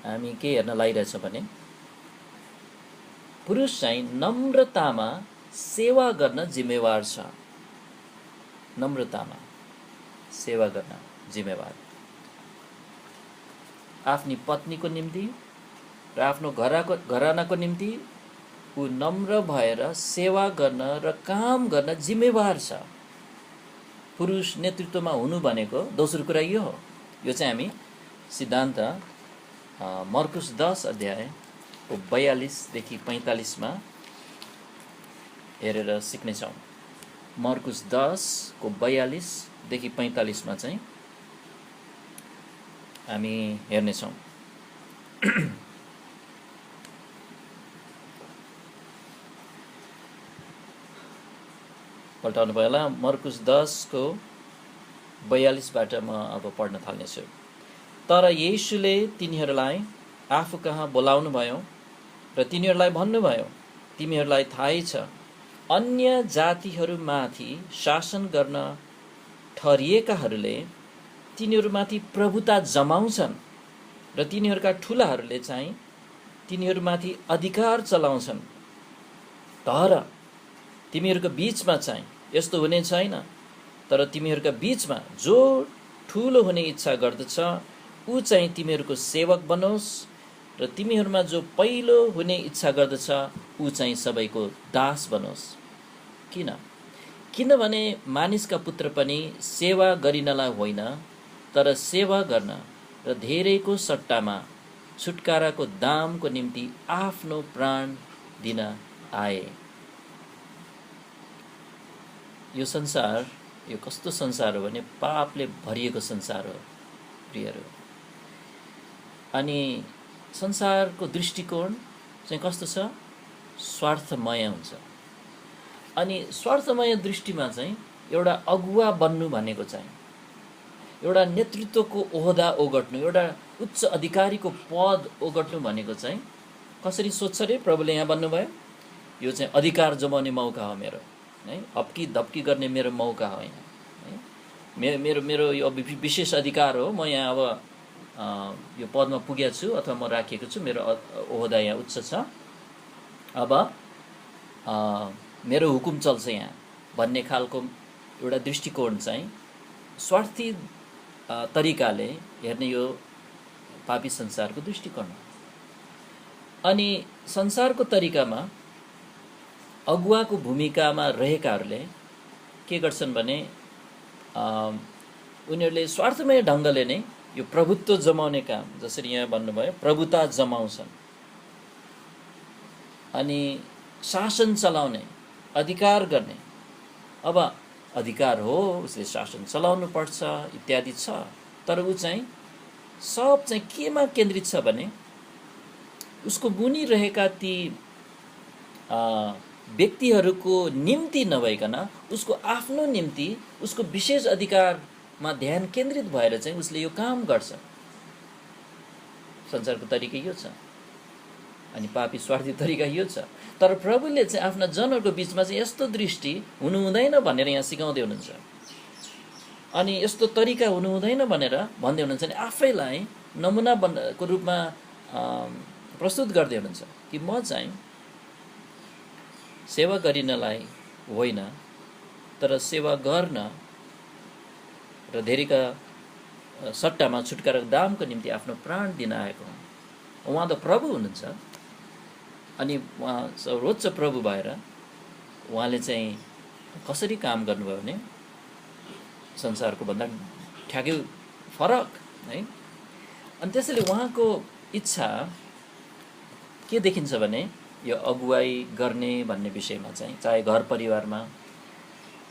हामी के हेर्न लागिरहेछौँ भने पुरुष चाहिँ नम्रतामा सेवा गर्न जिम्मेवार छ। नम्रतामा सेवा गर्न जिम्मेवार। आफ्नी पत्नीको निम्ति र आफ्नो घरानाको निम्ति ऊ नम्र भएर सेवा गर्न र काम गर्न जिम्मेवार छ। पुरुष नेतृत्वमा हुनु भनेको दोस्रो कुरा यो हो। यो चाहिँ हामी सिद्धान्त मर्कुस 10 अध्यायको 42 देखि 45 मा हेरेर सिक्नेछौँ। मर्कुस 10 को 42 देखि 45 मा चाहिँ हामी हेर्नेछौँ। पल्टाउनु भयो होला। मर्कुस 10 को 42 बाट म अब पढ्न थाल्नेछु। तर येशूले तिनीहरूलाई आफू कहाँ बोलाउनु भयो र तिनीहरूलाई भन्नुभयो, तिमीहरूलाई थाहै छ अन्य जातिहरूमाथि शासन गर्न ठहरिएकाहरूले तिनीहरूमाथि प्रभुता जमाउँछन् र तिनीहरूका ठुलाहरूले चाहिँ तिनीहरूमाथि अधिकार चलाउँछन्। तर तिमीहरूको बीचमा चाहिँ यस्तो हुने छैन। तर तिमीहरूका बीचमा जो ठुलो हुने इच्छा गर्दछ ऊ चाहिँ तिमीहरूको सेवक बनोस् र तिमीहरूमा जो पहिलो हुने इच्छा गर्दछ ऊ चाहिँ सबैको दास बनोस्। किनभने मानिसका पुत्र पनि सेवा गरिनलाई होइन तर सेवा गर्न र धेरैको सट्टामा छुटकाराको दामको निम्ति आफ्नो प्राण दिन आए। यो संसार यो कस्तो संसार हो भने पापले भरिएको संसार हो प्रियहरू। अनि संसारको दृष्टिकोण चाहिँ कस्तो छ? स्वार्थमय हुन्छ। अनि स्वार्थमय दृष्टिमा चाहिँ एउटा अगुवा बन्नु भनेको चाहिँ एउटा नेतृत्वको ओहदा ओगट्नु, एउटा उच्च अधिकारीको पद ओगट्नु भनेको चाहिँ कसरी सोध्छ रे? प्रभुले यहाँ भन्नुभयो यो चाहिँ अधिकार जमाउने मौका हो मेरो, है, हप्की धप्की गर्ने मेरो मौका होइन, है, मेरो यो विशेष अधिकार हो। म यहाँ अब यो पदमा पुगेको छु अथवा म राखिएको छु, मेरो ओहदा यहाँ उच्च छ, अब मेरो हुकुम चल्छ यहाँ भन्ने खालको एउटा दृष्टिकोण चाहिँ स्वार्थी तरिकाले हेर्ने यो पापी संसारको दृष्टिकोण हो। अनि संसारको तरिकामा अगुवाको भूमिकामा रहेकाहरूले के गर्छन् भने उनीहरूले स्वार्थमय ढङ्गले नै यो प्रभुत्व जमाउने काम, जसरी यहाँ भन्नुभयो प्रभुता जमाउँछन् अनि शासन चलाउने, अधिकार गर्ने। अब अधिकार हो, उसले शासन चलाउनु पर्छ इत्यादि छ, तर ऊ चाहिँ सब चाहिँ केमा केन्द्रित छ भने उसको मुनि रहेका ती व्यक्तिहरूको निम्ति नभइकन उसको आफ्नो निम्ति उसको विशेष अधिकारमा ध्यान केन्द्रित भएर चाहिँ उसले यो काम गर्छ। संसारको तरिका यो छ अनि पापी स्वार्थी तरिका यो छ। तर प्रभुले चाहिँ आफ्ना जनहरूको बिचमा चाहिँ यस्तो दृष्टि हुनु हुँदैन भनेर यहाँ सिकाउँदै हुनुहुन्छ अनि यस्तो तरिका हुनु हुँदैन भनेर भन्दै हुनुहुन्छ अनि आफैलाई नमुना को रूपमा प्रस्तुत गर्दै हुनुहुन्छ कि म चाहिँ सेवा गरिनलाई होइन तर सेवा गर्न र धेरैका सट्टामा छुटकाराको दामको निम्ति आफ्नो प्राण दिन आएको हुँ। उहाँ त प्रभु हुनुहुन्छ अनि उहाँ सर्वोच्च प्रभु भएर उहाँले चाहिँ कसरी काम गर्नुभयो भने संसारको भन्दा ठ्याक्कै फरक, है। अनि त्यसैले उहाँको इच्छा के देखिन्छ भने यो अगुवाई गर्ने भन्ने विषयमा चाहिँ चाहे घर परिवारमा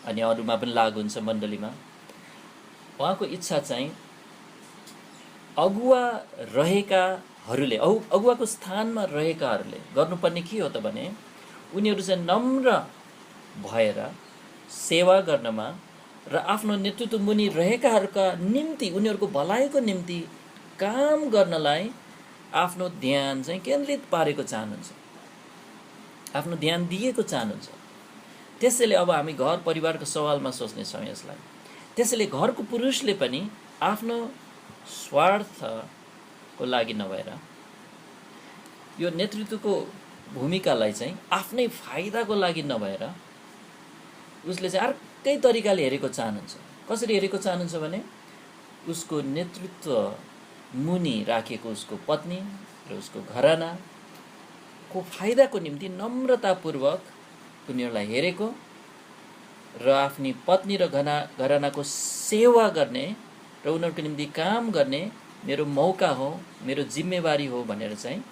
अनि अरूमा पनि लागु हुन्छ मण्डलीमा, उहाँको इच्छा चाहिँ अगुवा रहेकाहरूले अगुवाको स्थानमा रहेकाहरूले गर्नुपर्ने के हो त भने उनीहरू चाहिँ नम्र भएर सेवा गर्नमा र आफ्नो नेतृत्व मुनि रहेकाहरूका निम्ति उनीहरूको भलाइको निम्ति काम गर्नलाई आफ्नो ध्यान चाहिँ केन्द्रित पारेको चाहनुहुन्छ, आफ्नो ध्यान दिएको चाहनुहुन्छ। त्यसैले अब हामी घर परिवारको सवालमा सोच्नेछौँ यसलाई। त्यसैले घरको पुरुषले पनि आफ्नो स्वार्थको लागि नभएर यो नेतृत्वको भूमिकालाई चाहिँ आफ्नै फाइदाको लागि नभएर उसले चाहिँ अर्कै तरिकाले हेरेको चाहनुहुन्छ। कसरी हेरेको चाहनुहुन्छ भने उसको नेतृत्व मुनि राखेको उसको पत्नी र उसको घरानाको फाइदाको निम्ति नम्रतापूर्वक उनीहरूलाई हेरेको र आफ्नी पत्नी र घरानाको सेवा गर्ने र उनीहरूको निम्ति काम गर्ने मेरो मौका हो, मेरो जिम्मेवारी हो भनेर चाहिँ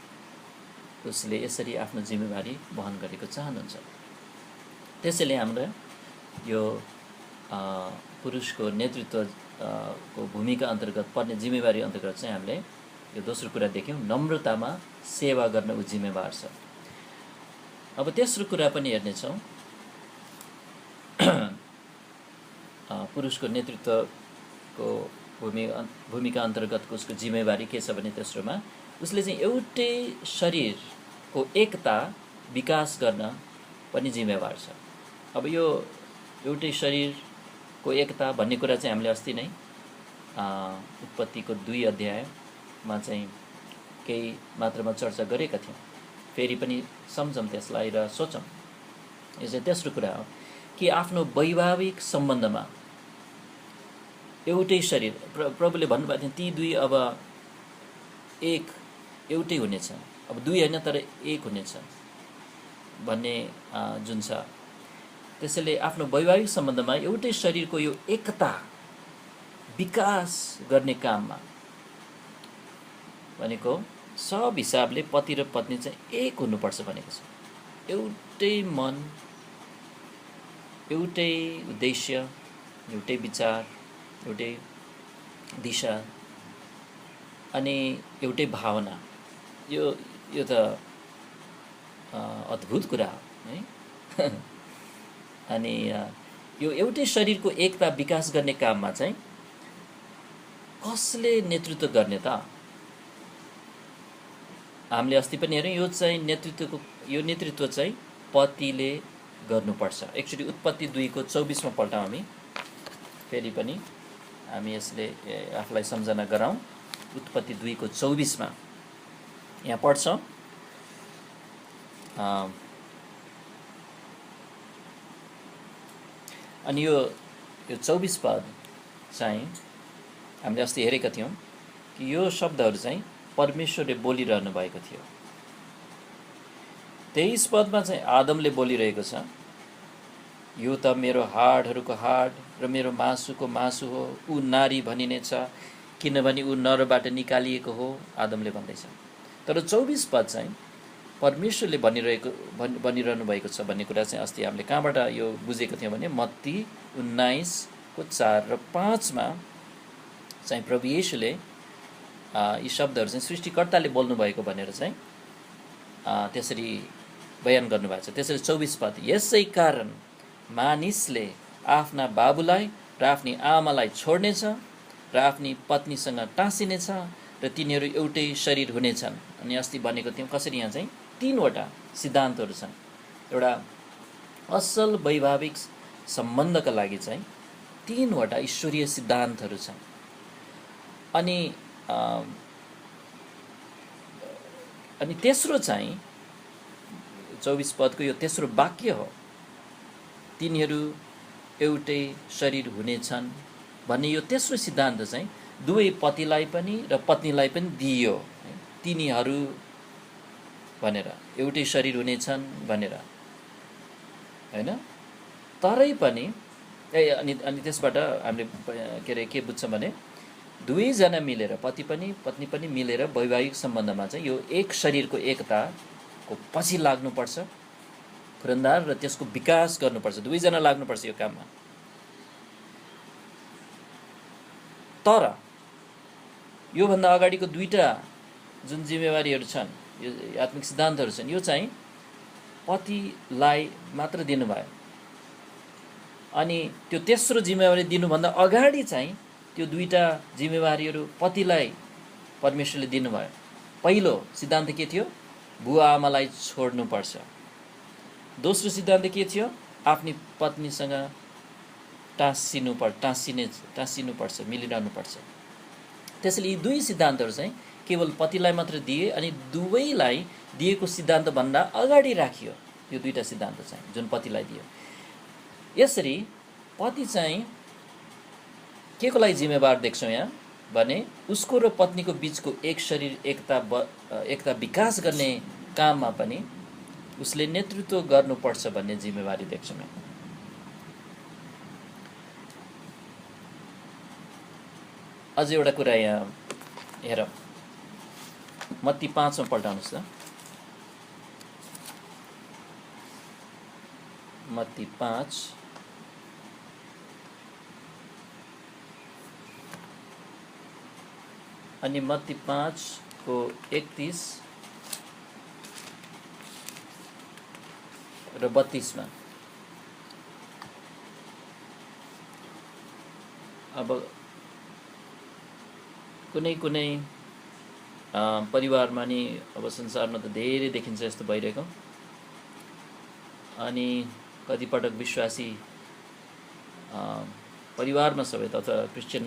उसले यसरी आफ्नो जिम्मेवारी वहन गरेको चाहनुहुन्छ। त्यसैले हाम्रो यो पुरुषको नेतृत्व को भूमिका अन्तर्गत पर्ने जिम्मेवारी अन्तर्गत चाहिँ हामीले यो दोस्रो कुरा देख्यौँ, नम्रतामा सेवा गर्न ऊ जिम्मेवार छ। अब तेस्रो कुरा पनि हेर्नेछौँ, पुरुषको नेतृत्वको भूमिका अन्तर्गतको उसको जिम्मेवारी के छ भने तेस्रोमा उसले चाहिँ एउटै शरीरको एकता विकास गर्न पनि जिम्मेवार छ। अब यो एउटै शरीरको एकता भन्ने कुरा चाहिँ हामीले अस्ति नै उत्पत्तिको 2 अध्यायमा चाहिँ केही मात्रामा चर्चा गरेका थियौँ। फेरि पनि सम्झौँ त्यसलाई र सोचौँ। यो चाहिँ तेस्रो कुरा हो कि आफ्नो वैवाहिक सम्बन्धमा एउटै शरीर, प्रभुले भन्नुभएको थियो ती दुई अब एउटै हुनेछ, अब दुई होइन तर एक हुनेछ भन्ने जुन छ। त्यसैले आफ्नो वैवाहिक सम्बन्धमा एउटै शरीरको यो एकता विकास गर्ने काममा भनेको सब हिसाबले पति र पत्नी चाहिँ एक हुनुपर्छ भनेको छ। एउटै मन, एउटै उद्देश्य, एउटै विचार, एउटै दिशा अनि एउटै भावना। यो त अद्भुत कुरा हो है। अनि यो एउटै शरीरको एकता विकास गर्ने काममा चाहिँ कसले नेतृत्व गर्ने त? हामीले अस्ति पनि हेऱ्यौँ, यो चाहिँ नेतृत्व चाहिँ पतिले गर्नुपर्छ। एक्चुअली उत्पत्ति 2 को 24 मा पल्टाउँ हामी, फेरि पनि हामी यसले आफूलाई सम्झना गराउँ। उत्पत्ति 2 को 24 मा यहाँ पढ्छौँ, अनि यो 24 पद चाहिँ हामीले अस्ति हेरेका थियौँ कि यो शब्दहरू चाहिँ परमेश्वरले बोलिरहनु भएको थियो। 23 पदमा चाहिँ आदमले बोलिरहेको छ, यो त मेरो हाडहरूको हाड र मेरो मासुको मासु हो, ऊ नारी भनिनेछ किनभने ऊ नरबाट निकालिएको हो, आदमले भन्दैछ। तर 24 पद चाहिँ परमेश्वरले भनिरहनु भएको छ भन्ने कुरा चाहिँ अस्ति हामीले कहाँबाट यो बुझेको थियौँ भने मत्ती 19 को 4 र 5 मा चाहिँ प्रभु येशूले यी शब्दहरू चाहिँ सृष्टिकर्ताले बोल्नुभएको भनेर चाहिँ त्यसरी बयान गर्नुभएको छ। त्यसरी 24 पद, यसै कारण मानिसले आफ्ना बाबुलाई र आफ्नी आमालाई छोड्नेछ र आफ्नी पत्नीसँग टाँसिनेछ र तिनीहरू एउटै शरीर हुनेछन्। अनि अस्ति भनेको थियौँ कसरी यहाँ चाहिँ 3वटा सिद्धान्तहरू छन्। एउटा असल वैवाहिक सम्बन्धका लागि चाहिँ 3वटा ईश्वरीय सिद्धान्तहरू छन्। अनि तेस्रो चाहिँ 24 पदको यो तेस्रो वाक्य हो, तिनीहरू एउटै शरीर हुनेछन् भन्ने यो तेस्रो सिद्धान्त चाहिँ दुवै पतिलाई पनि र पत्नीलाई पनि दिइयो। तिनीहरू भनेर एउटै शरीर हुनेछन् भनेर हैन। तरै पनि अनि त्यसबाट हामीले के बुझ्छौँ भने दुवैजना मिलेर, पति पनि पत्नी पनि मिलेर वैवाहिक सम्बन्धमा चाहिँ यो एक शरीरको एकताको पछि लाग्नुपर्छ, खुरन्दार र त्यसको विकास गर्नुपर्छ। दुवैजना लाग्नुपर्छ यो काममा। तर योभन्दा अगाडिको 2टा जुन जिम्मेवारीहरू छन्, यो आत्मिक सिद्धान्तहरू छन्, यो चाहिँ पतिलाई मात्र दिनुभयो। अनि त्यो तेस्रो जिम्मेवारी दिनुभन्दा अगाडि चाहिँ त्यो 2टा जिम्मेवारीहरू पतिलाई परमेश्वरले दिनुभयो। पहिलो सिद्धान्त के थियो? बुवा आमालाई छोड्नुपर्छ। दोस्रो सिद्धान्त के थियो? आफ्नी पत्नीसँग टाँसिनुपर्छ, मिलिरहनुपर्छ। त्यसैले यी 2 सिद्धान्तहरू चाहिँ केवल पतिलाई मात्र दिए अनि दुवैलाई दिएको सिद्धान्तभन्दा अगाडि राखियो यो 2टा सिद्धान्त चाहिँ जुन पतिलाई दियो। यसरी पति चाहिँ के को लागि जिम्मेवार देख्छौँ यहाँ भने उसको र पत्नीको बीचको एक शरीर एकता विकास गर्ने काममा पनि उसले नेतृत्व गर्नुपर्छ भन्ने जिम्मेवारी देख्छौँ। अझ एउटा कुरा यहाँ हेरौँ, मत्ती 5 मा पल्टाउनुहोस् त। मत्ती 5 अनि मत्ती 5 को 31 र 32 मा। अब कुनै कुनै परिवारमा नि अब संसारमा त धेरै देखिन्छ यस्तो भइरहेको। अनि कतिपटक विश्वासी परिवारमा समेत अथवा क्रिस्चियन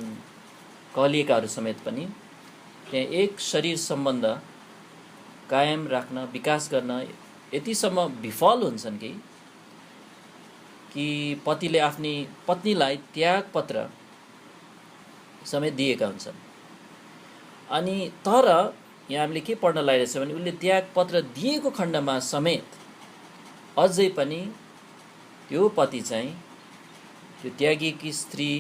कहलिएकाहरू समेत पनि त्यहाँ एक शरीर सम्बन्ध कायम राख्न, विकास गर्न यतिसम्म विफल हुन्छन् कि पतिले आफ्नी पत्नीलाई त्यागपत्र समेत दिएका हुन्छन्। अनि तर यहाँ हामीले के पढ्न लागिरहेछ भने उसले त्यागपत्र दिएको खण्डमा समेत अझै पनि त्यो पति चाहिँ त्यो त्यागेकी स्त्री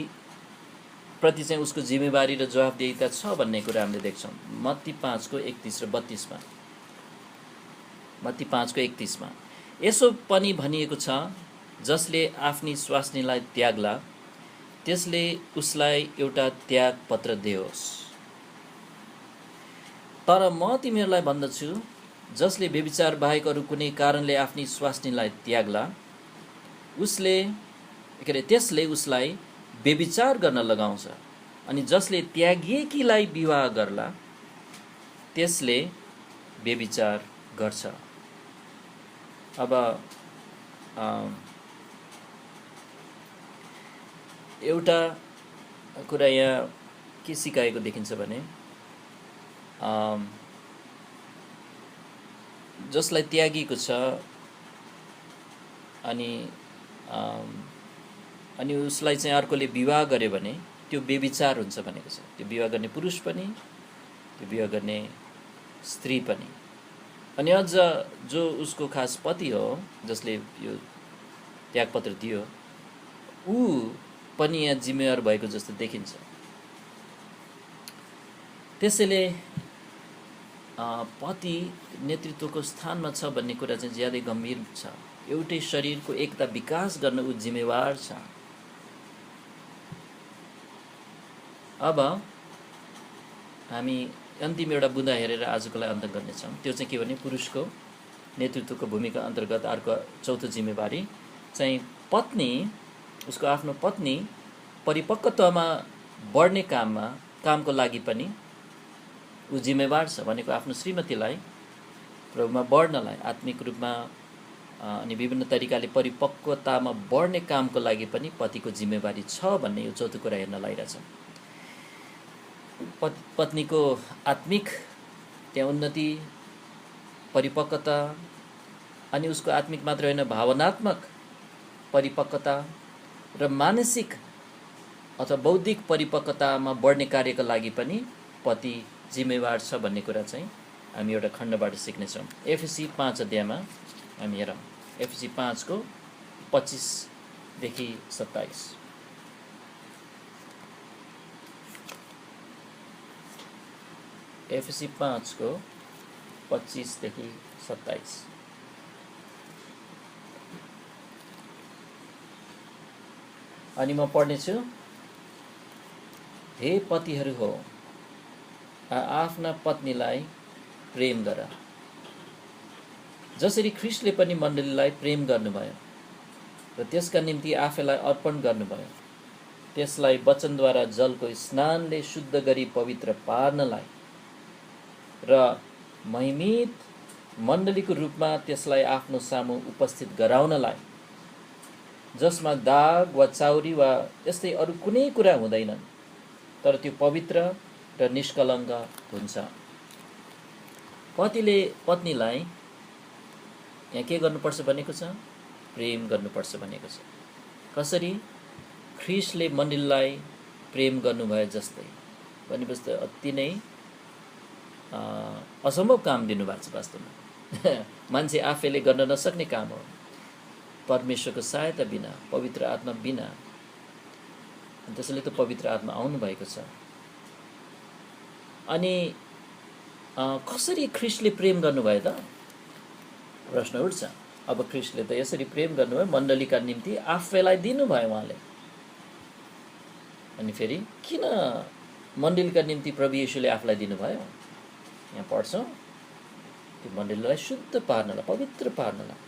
प्रति चाहिँ उसको जिम्मेवारी र जवाफदेहिता छ भन्ने कुरा हामीले देख्छौँ। मत्ती 5 को 31 र 32 मा। मत्ती 5 को 31 मा यसो पनि भनिएको छ, जसले आफ्नी स्वास्नीलाई त्याग्ला त्यसले उसलाई एउटा त्यागपत्र दियोस्। तर म तिमीहरूलाई भन्दछु, जसले व्यभिचार बाहेक अरू कुनै कारणले आफ्नी स्वास्नीलाई त्याग्ला त्यसले उसलाई व्यभिचार गर्न लगाउँछ, अनि जसले त्यागिएकीलाई विवाह गर्ला त्यसले व्यभिचार गर्छ। अब एउटा कुरा यहाँ के सिकाएको देखिन्छ भने जसलाई त्यागिएको छ अनि उसलाई चाहिँ अर्कोले विवाह गर्यो भने त्यो व्यभिचार हुन्छ भनेको छ। त्यो विवाह गर्ने पुरुष पनि, त्यो विवाह गर्ने स्त्री पनि। अनि अझ जो उसको खास पति हो जसले यो त्यागपत्र दियो, ऊ पनि यहाँ जिम्मेवार भएको जस्तो देखिन्छ। त्यसैले पति नेतृत्वको स्थानमा छ भन्ने कुरा चाहिँ ज्यादै गम्भीर छ। एउटै शरीरको एकता विकास गर्न ऊ जिम्मेवार छ। अब हामी अन्तिम एउटा बुँदा हेरेर आजकोलाई अन्त गर्नेछौँ। त्यो चाहिँ के भने पुरुषको नेतृत्वको भूमिका अन्तर्गत अर्को चौथो जिम्मेवारी चाहिँ पत्नी, उसको आफ्नो पत्नी परिपक्वतामा बढ्ने कामको लागि पनि ऊ जिम्मेवार छ। भनेको आफ्नो श्रीमतीलाई प्रभुमा बढ्नलाई, आत्मिक रूपमा अनि विभिन्न तरिकाले परिपक्वतामा बढ्ने कामको लागि पनि पतिको जिम्मेवारी छ भन्ने यो चौथो कुरा हेर्न लागिरहेछ। पत्नीको आत्मिक त्यहाँ उन्नति, परिपक्वता, अनि उसको आत्मिक मात्र होइन भावनात्मक परिपक्वता र मानसिक अथवा बौद्धिक परिपक्वतामा बढ्ने कार्यका लागि पनि पति जिम्मेवार छ भन्ने कुरा चाहिँ हामी एउटा खण्डबाट सिक्नेछौँ। एफएसी 5 अध्यायमा हामी हेरौँ। एफएसी 5 को 25 देखि 27। एफएसी 5 को 25 देखि 27। अनि म पढ्नेछु। हे पतिहरू हो, आफ्ना पत्नीलाई प्रेम गर, जसरी ख्रीष्टले पनि मण्डलीलाई प्रेम गर्नुभयो र त्यसका निम्ति आफैलाई अर्पण गर्नुभयो, त्यसलाई वचनद्वारा जलको स्नानले शुद्ध गरी पवित्र पार्नलाई र महिमित मण्डलीको रूपमा त्यसलाई आफ्नो सामु उपस्थित गराउनलाई, जसमा दाग वा चाउरी वा यस्तै अरू कुनै कुरा हुँदैनन्, तर त्यो पवित्र र निष्कलङ्क हुन्छ। पतिले पत्नीलाई यहाँ के गर्नुपर्छ भनेको छ? प्रेम गर्नुपर्छ भनेको छ। कसरी? ख्रीष्टले मण्डलीलाई प्रेम गर्नुभयो जस्तै। भनेपछि त अति नै असम्भव काम दिनुभएको छ वास्तवमा। मान्छे आफैले गर्न नसक्ने काम हो। परमेश्वरको सहायता बिना, पवित्र आत्मा बिना। त्यसैले त पवित्र आत्मा आउनु भएको छ। अनि कसरी ख्रिस्टले प्रेम गर्नुभयो त प्रश्न उठ्छ। अब ख्रिस्टले त यसरी प्रेम गर्नुभयो, मण्डलीका निम्ति आफैलाई दिनुभयो उहाँले। अनि फेरि किन मण्डलीका निम्ति प्रभु येशूले आफूलाई दिनुभयो? यहाँ पढ्छौँ, त्यो मण्डलीलाई शुद्ध पार्नलाई, पवित्र पार्नलाई,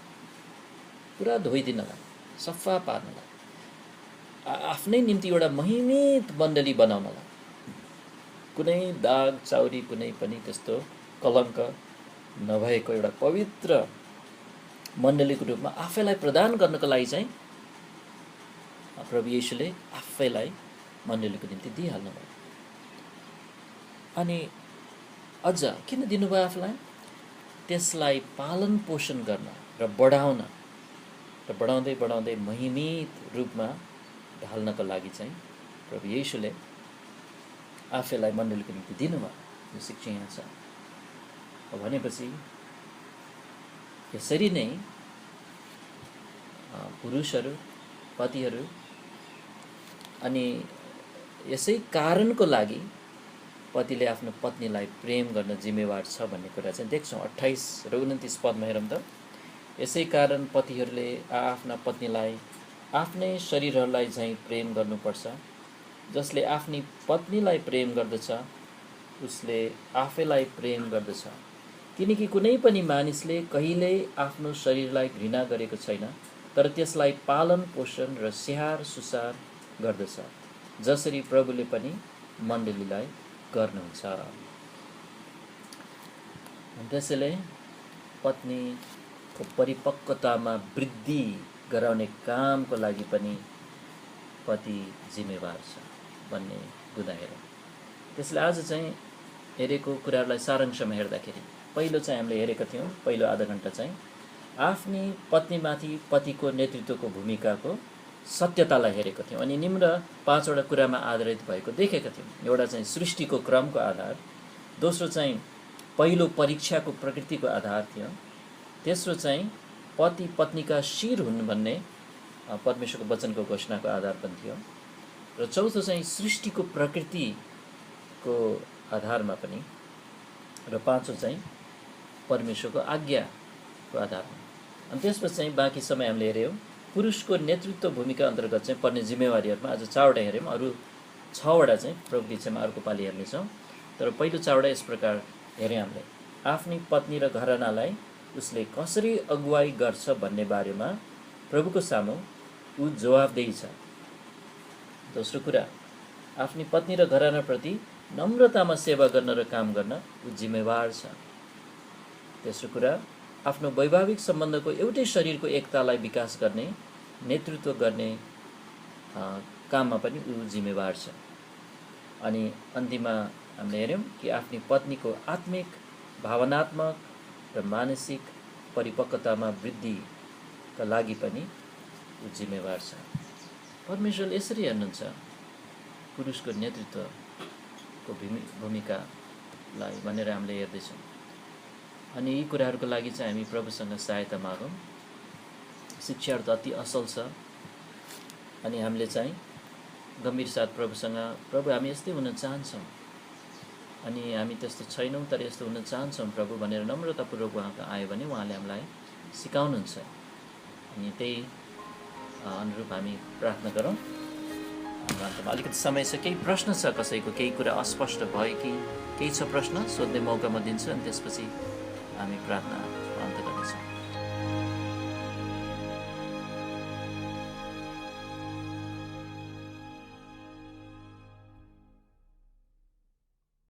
पुरा धोइदिनलाई, सफा पार्नलाई, आफ्नै निम्ति एउटा महिमित मण्डली बनाउनलाई, कुनै दाग चाउरी कुनै पनि त्यस्तो कलङ्क नभएको एउटा पवित्र मण्डलीको रूपमा आफैलाई प्रदान गर्नको लागि चाहिँ प्रभु येशूले आफैलाई मण्डलीको निम्ति दिइहाल्नुभयो। अनि अझ किन दिनुभयो आफूलाई? त्यसलाई पालन पोषण गर्न र बढाउन र बढाउँदै बढाउँदै महिमित रूपमा ढाल्नको लागि चाहिँ प्रभु येशूले आफैलाई मण्डलीको निम्ति दिनुभयो। यो शिक्षा यहाँ छ। भनेपछि यसरी नै पुरुषहरू, पतिहरू, अनि यसै कारणको लागि पतिले आफ्नो पत्नीलाई प्रेम गर्न जिम्मेवार छ भन्ने कुरा चाहिँ देख्छौँ। 28 र 29 पदमा हेरौँ त। यसै कारण पतिहरूले आफ्ना पत्नीलाई आफ्नै शरीरहरूलाई झैँ प्रेम गर्नुपर्छ। जसले आफ्नी पत्नीलाई प्रेम गर्दछ उसले आफैलाई प्रेम गर्दछ, किनकि कुनै पनि मानिसले कहिल्यै आफ्नो शरीरलाई घृणा गरेको छैन, तर त्यसलाई पालन पोषण र स्याहार सुसार गर्दछ, जसरी प्रभुले पनि मण्डलीलाई गर्नुहुन्छ। त्यसैले पत्नीको परिपक्वतामा वृद्धि गराउने कामको लागि पनि पति जिम्मेवार छ भन्ने बुँदा हेरौँ। त्यसले आज चाहिँ हेरेको कुराहरूलाई सारांशमा हेर्दाखेरि पहिलो चाहिँ हामीले हेरेका थियौँ, पहिलो आधा घण्टा चाहिँ आफ्नी पत्नीमाथि पतिको नेतृत्वको भूमिकाको सत्यतालाई हेरेको थियौँ। अनि निम्न 5 वटा कुरामा आधारित भएको देखेका थियौँ। एउटा चाहिँ सृष्टिको क्रमको आधार, दोस्रो चाहिँ पहिलो परीक्षाको प्रकृतिको आधार थियो, तेस्रो चाहिँ पति पत्नीका शिर हुन् भन्ने परमेश्वरको वचनको घोषणाको आधार पनि थियो, र चौथो चाहिँ सृष्टिको प्रकृतिको आधारमा पनि, र पाँचौँ चाहिँ परमेश्वरको आज्ञाको आधारमा। अनि त्यसपछि चाहिँ बाँकी समय हामीले हेऱ्यौँ पुरुषको नेतृत्व भूमिका अन्तर्गत चाहिँ पर्ने जिम्मेवारीहरूमा आज 4 वटा हेऱ्यौँ। अरू 6 वटा चाहिँ प्रभुको इच्छामा अर्को पालि हेर्नेछौँ। तर पहिलो 4 वटा यस प्रकार हेऱ्यौँ हामीले। आफ्नी पत्नी र घरानालाई उसले कसरी अगुवाई गर्छ भन्ने बारेमा प्रभुको सामु ऊ जवाफदेही छ। दोस्रो कुरा, आफ्नी पत्नी र घरानाप्रति नम्रतामा सेवा गर्न र काम गर्न ऊ जिम्मेवार छ। तेस्रो कुरा, आफ्नो वैवाहिक सम्बन्धको एउटै शरीरको एकतालाई विकास गर्ने, नेतृत्व गर्ने काममा पनि ऊ जिम्मेवार छ। अनि अन्तिममा हामीले हेऱ्यौँ कि आफ्नी पत्नीको आत्मिक, भावनात्मक र मानसिक परिपक्वतामा वृद्धिका लागि पनि ऊ जिम्मेवार छ। परमेश्वरले यसरी हेर्नुहुन्छ पुरुषको नेतृत्वको भूमिकालाई भनेर हामीले हेर्दैछौँ। अनि यी कुराहरूको लागि चाहिँ हामी प्रभुसँग सहायता मागौँ। शिक्षाहरू त अति असल छ, अनि हामीले चाहिँ गम्भीर साथ प्रभुसँग, प्रभु हामी यस्तै हुन चाहन्छौँ, अनि हामी त्यस्तो छैनौँ तर यस्तो हुन चाहन्छौँ प्रभु भनेर नम्रतापूर्वक उहाँको आयो भने उहाँले हामीलाई सिकाउनुहुन्छ। अनि त्यही अनुरूप हामी प्रार्थना गरौँ। अन्तमा अलिकति समय छ, केही प्रश्न छ कसैको, केही कुरा अस्पष्ट भयो कि केही छ प्रश्न सोध्ने मौका म दिन्छु, अनि त्यसपछि हामी प्रार्थना अन्त गर्नेछौँ।